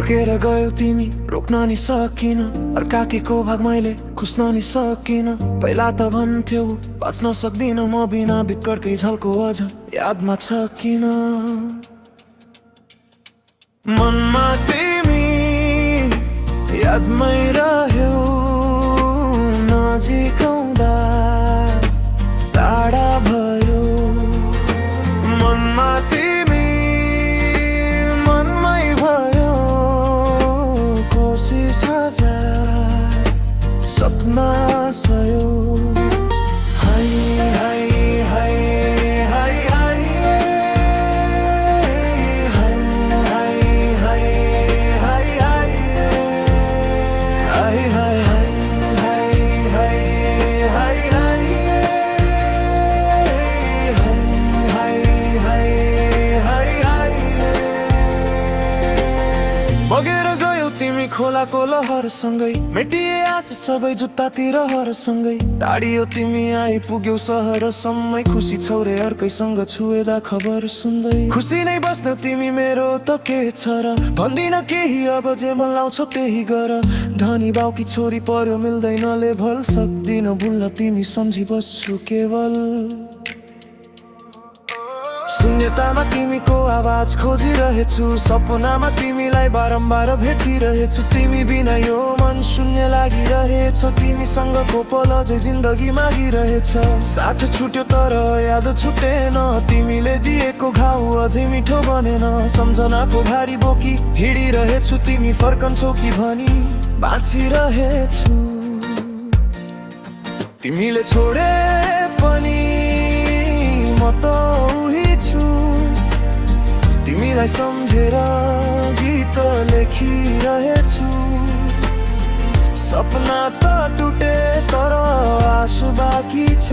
बगेर गयो तिमी रोक्न नि सकिन, अर्काको भाग मैले खुस्न नि सकिन। पहिला त भन्थ्यौ बाँच्न सक्दिन म बिना, बिकटकै झल्को अझ यादमा छ किन? मनमा तिमी यादमै रह्यौ, नजिकाउँदा टाढा भयो। मनमा तिमी मनमै भयो, कोसिस हजार सपना सयो। हाय हाय हाय हाय हाय हाय हाय हाय हाय हाय हाय हाय बगेर गयौ तिमी खोलाको लहरसँगै, मेटिए आशा सबै जुत्तातिर हरसँगै। टाढियो तिमी आइपुग्यौ सहरसम्मै, खुसी छौ रे अर्कैसँग छुएदा खबर सुन्दै। खुसी नै बस्नौ तिमी मेरो त के छ र, भन्दिन केही अब जे मन लाउँछौ त्यही गर। धनी बाउकी छोरी पर्यो मिल्दैनले भल, सक्दिन भुल्न तिमी सम्झी बस्छु केवल। शून्यतामा तिमीको आवाज खोजिरहेछु, सपनामा तिमीलाई बारम्बार भेटिरहेछु। तिमी बिना यो मन शून्य लागिरहेछ, तिमीसँगको पल अझै जिन्दगी मागिरहेछ। साथ छुट्यो तर याद छुटेन, तिमीले दिएको घाउ अझै मिठो बनेन। सम्झनाको भारी बोकी हिँडिरहेछु, तिमी फर्कन्छौ कि भनी बाँचिरहेछु। तिमीले छोडे पनि म त उही छु, तिमीलाई सम्झेर गीत लेखिरहेछु। सपना त टुटे तर आश बाँकी छ,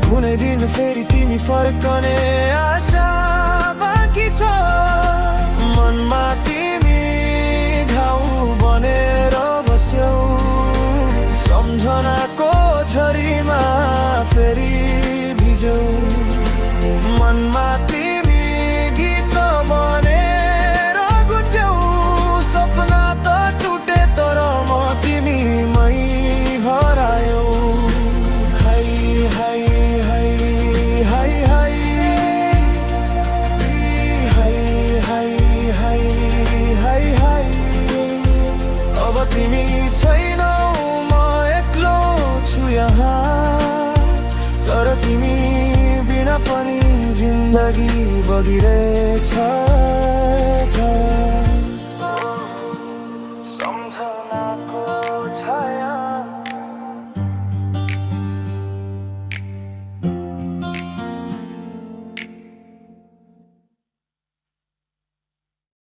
कुनै दिन फेरि तिमी फर्कने आशा बाँकी छ। मनमा तिमी घाउ बनेर बस्यौ, सम्झनाको झरीमा फेरि भिजौ। मनमा तिमी गीत बनेर गुन्ज्यौ, सपना त टुटे तर म तिमीमै हरायौ। हाय हाय हाय हाय हाय हाय हाय हाय हाय हाय। अब तिमी छैनौ म एक्लो छु यहाँ, तर तिमी बिना पनि जिन्दगी बगिरहेछ।